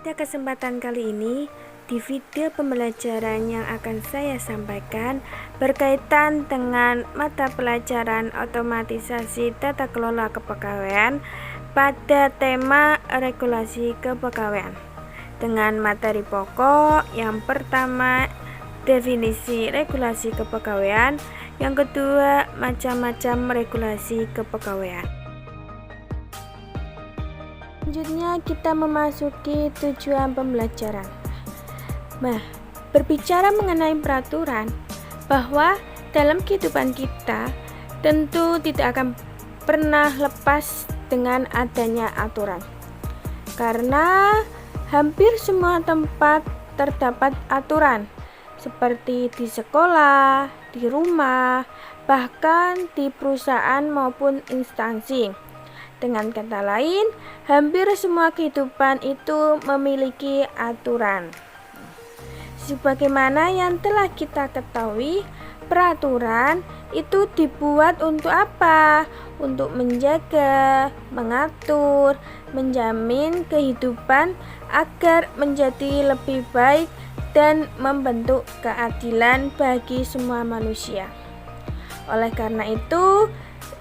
Pada kesempatan kali ini, di video pembelajaran yang akan saya sampaikan berkaitan dengan mata pelajaran otomatisasi tata kelola kepegawaian pada tema regulasi kepegawaian dengan materi pokok. Yang pertama, definisi regulasi kepegawaian. Yang kedua, macam-macam regulasi kepegawaian. Selanjutnya kita memasuki tujuan pembelajaran. Nah, berbicara mengenai peraturan, bahwa dalam kehidupan kita tentu tidak akan pernah lepas dengan adanya aturan. Karena hampir semua tempat terdapat aturan, seperti di sekolah, di rumah, bahkan di perusahaan maupun instansi. Dengan kata lain, hampir semua kehidupan itu memiliki aturan. Sebagaimana yang telah kita ketahui, peraturan itu dibuat untuk apa? Untuk menjaga, mengatur, menjamin kehidupan agar menjadi lebih baik dan membentuk keadilan bagi semua manusia. Oleh karena itu,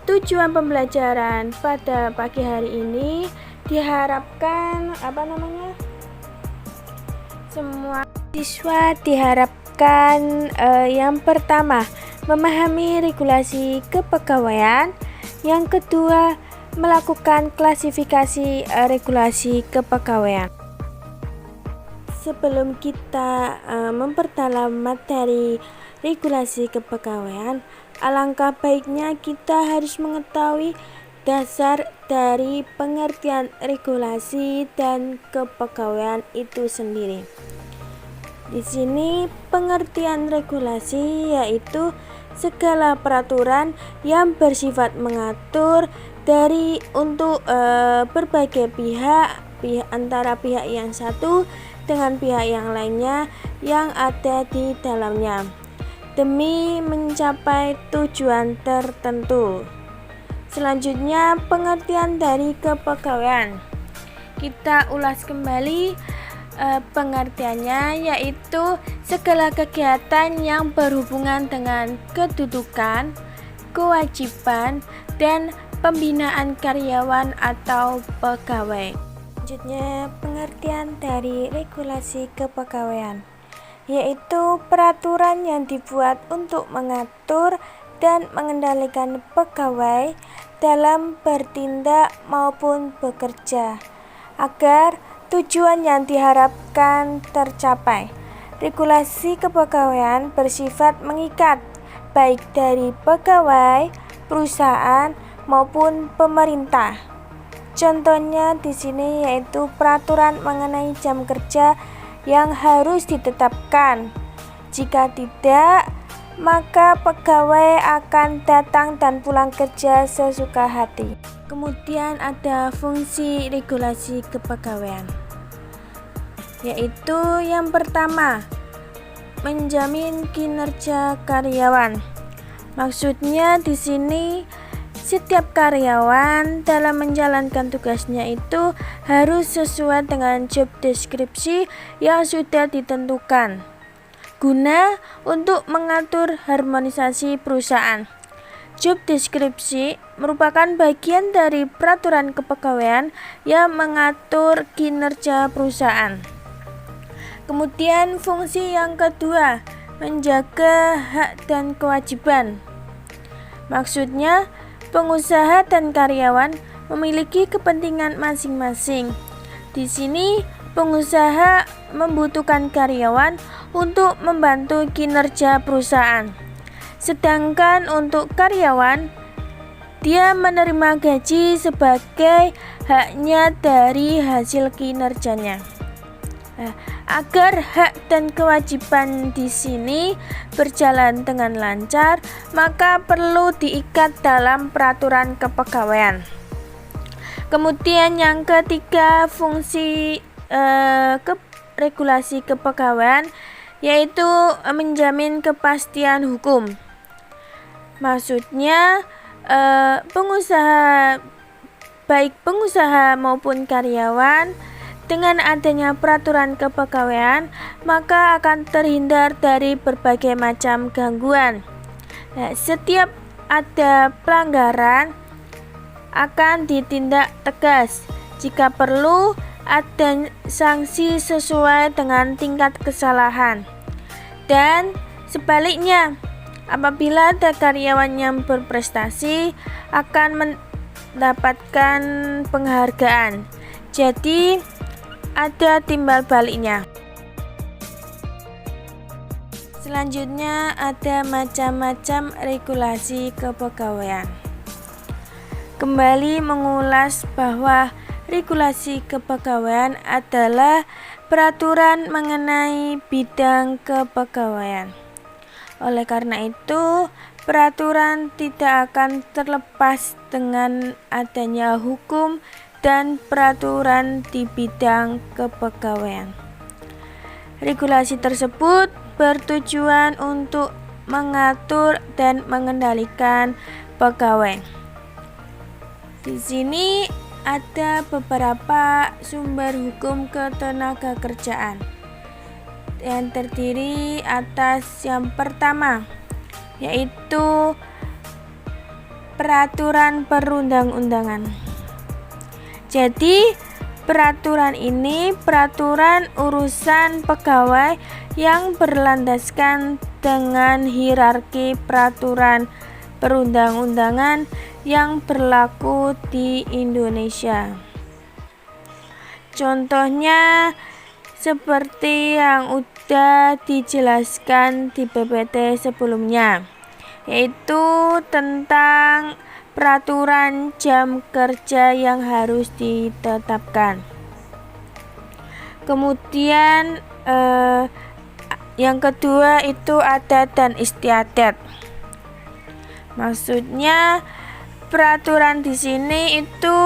tujuan pembelajaran pada pagi hari ini diharapkan semua siswa diharapkan yang pertama memahami regulasi kepegawaian, yang kedua melakukan klasifikasi regulasi kepegawaian. Sebelum kita memperdalam materi regulasi kepegawaian, alangkah baiknya kita harus mengetahui dasar dari pengertian regulasi dan kepegawaian itu sendiri. Di sini pengertian regulasi yaitu segala peraturan yang bersifat mengatur untuk berbagai pihak antara pihak yang satu dengan pihak yang lainnya yang ada di dalamnya, demi mencapai tujuan tertentu. Selanjutnya, pengertian dari kepegawaian. Kita ulas kembali pengertiannya, yaitu segala kegiatan yang berhubungan dengan kedudukan, kewajiban, dan pembinaan karyawan atau pegawai. Selanjutnya, pengertian dari regulasi kepegawaian, yaitu peraturan yang dibuat untuk mengatur dan mengendalikan pegawai dalam bertindak maupun bekerja agar tujuan yang diharapkan tercapai. Regulasi kepegawaian bersifat mengikat baik dari pegawai, perusahaan maupun pemerintah. Contohnya di sini yaitu peraturan mengenai jam kerja yang harus ditetapkan. Jika tidak, maka pegawai akan datang dan pulang kerja sesuka hati. Kemudian ada fungsi regulasi kepegawaian, yaitu yang pertama, menjamin kinerja karyawan. Maksudnya di sini setiap karyawan dalam menjalankan tugasnya itu harus sesuai dengan job deskripsi yang sudah ditentukan, guna untuk mengatur harmonisasi perusahaan. Job deskripsi merupakan bagian dari peraturan kepegawaian yang mengatur kinerja perusahaan. Kemudian fungsi yang kedua, menjaga hak dan kewajiban. Maksudnya, pengusaha dan karyawan memiliki kepentingan masing-masing. Di sini, pengusaha membutuhkan karyawan untuk membantu kinerja perusahaan. Sedangkan untuk karyawan, dia menerima gaji sebagai haknya dari hasil kinerjanya. Agar hak dan kewajiban di sini berjalan dengan lancar, maka perlu diikat dalam peraturan kepegawaian. Kemudian yang ketiga, fungsi regulasi kepegawaian, yaitu menjamin kepastian hukum. Maksudnya pengusaha, baik pengusaha maupun karyawan, Dengan adanya peraturan kepegawaian, maka akan terhindar dari berbagai macam gangguan. Nah, setiap ada pelanggaran akan ditindak tegas. Jika perlu, ada sanksi sesuai dengan tingkat kesalahan. Dan sebaliknya, apabila ada karyawan yang berprestasi, akan mendapatkan penghargaan. Jadi, ada timbal baliknya. Selanjutnya ada macam-macam regulasi kepegawaian. Kembali mengulas bahwa regulasi kepegawaian adalah peraturan mengenai bidang kepegawaian. Oleh karena itu, peraturan tidak akan terlepas dengan adanya hukum dan peraturan di bidang kepegawaian. Regulasi tersebut bertujuan untuk mengatur dan mengendalikan pegawai. Di sini ada beberapa sumber hukum ketenagakerjaan yang terdiri atas yang pertama, yaitu peraturan perundang-undangan. Jadi, peraturan ini peraturan urusan pegawai yang berlandaskan dengan hierarki peraturan perundang-undangan yang berlaku di Indonesia. Contohnya seperti yang sudah dijelaskan di PPT sebelumnya, yaitu tentang peraturan jam kerja yang harus ditetapkan. Kemudian yang kedua itu adat dan istiadat. Maksudnya peraturan di sini itu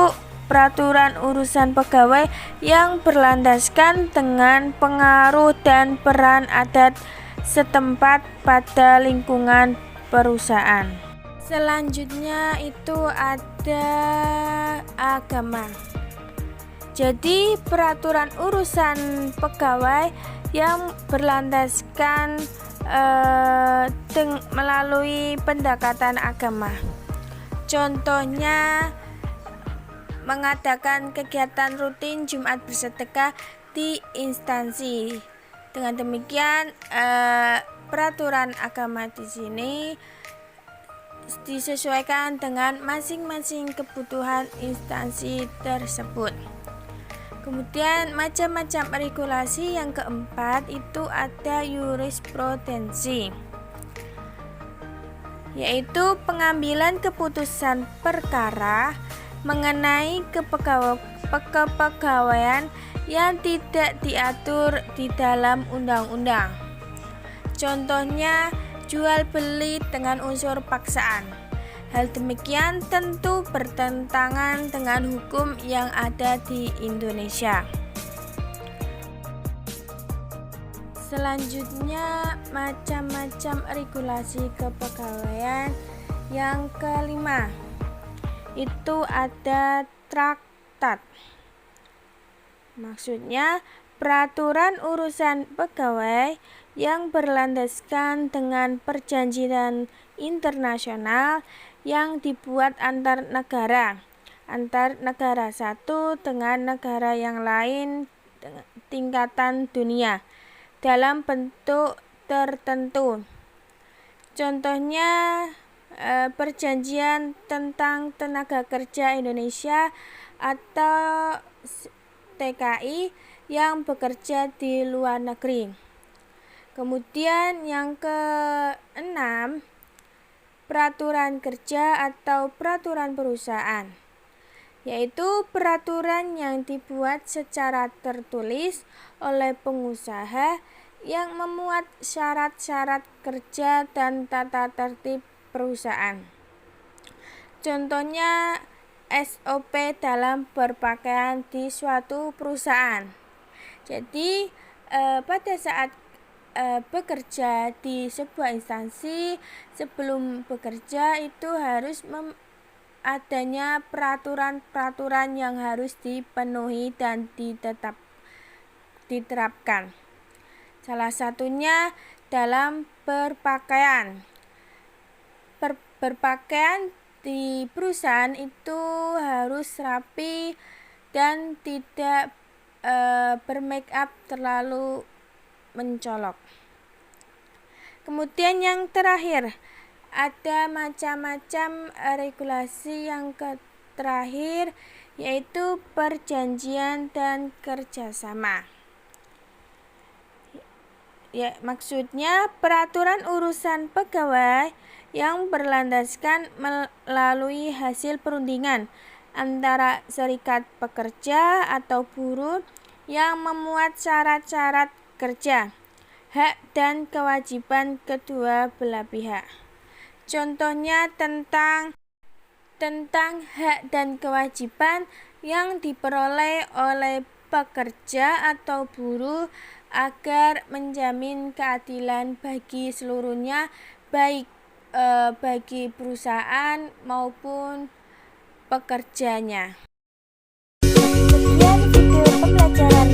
peraturan urusan pegawai yang berlandaskan dengan pengaruh dan peran adat setempat pada lingkungan perusahaan. Selanjutnya itu ada agama. Jadi peraturan urusan pegawai yang berlandaskan melalui pendekatan agama. Contohnya mengadakan kegiatan rutin Jumat bersedekah di instansi. Dengan demikian peraturan agama di sini disesuaikan dengan masing-masing kebutuhan instansi tersebut. Kemudian macam-macam regulasi yang keempat itu ada jurisprudensi, yaitu pengambilan keputusan perkara mengenai kepegawaian yang tidak diatur di dalam undang-undang. Contohnya jual beli dengan unsur paksaan. Hal demikian tentu bertentangan dengan hukum yang ada di Indonesia. Selanjutnya macam-macam regulasi kepegawaian. Yang kelima itu ada traktat. Maksudnya peraturan urusan pegawai yang berlandaskan dengan perjanjian internasional yang dibuat antar negara satu dengan negara yang lain tingkatan dunia dalam bentuk tertentu. Contohnya perjanjian tentang tenaga kerja Indonesia atau TKI yang bekerja di luar negeri. Kemudian yang keenam, peraturan kerja atau peraturan perusahaan, yaitu peraturan yang dibuat secara tertulis oleh pengusaha yang memuat syarat-syarat kerja dan tata tertib perusahaan. Contohnya SOP dalam berpakaian di suatu perusahaan. Jadi pada saat bekerja di sebuah instansi, sebelum bekerja itu harus adanya peraturan-peraturan yang harus dipenuhi dan diterapkan. Salah satunya dalam berpakaian. Berpakaian di perusahaan itu harus rapi dan tidak bermake up terlalu mencolok. Kemudian yang terakhir, ada macam-macam regulasi yang terakhir, yaitu perjanjian dan kerjasama. Ya, maksudnya peraturan urusan pegawai yang berlandaskan melalui hasil perundingan antara serikat pekerja atau buruh yang memuat syarat-syarat kerja, hak dan kewajiban kedua belah pihak. Contohnya tentang hak dan kewajiban yang diperoleh oleh pekerja atau buruh agar menjamin keadilan bagi seluruhnya, baik bagi perusahaan maupun pekerjanya. Sekian video pembelajaran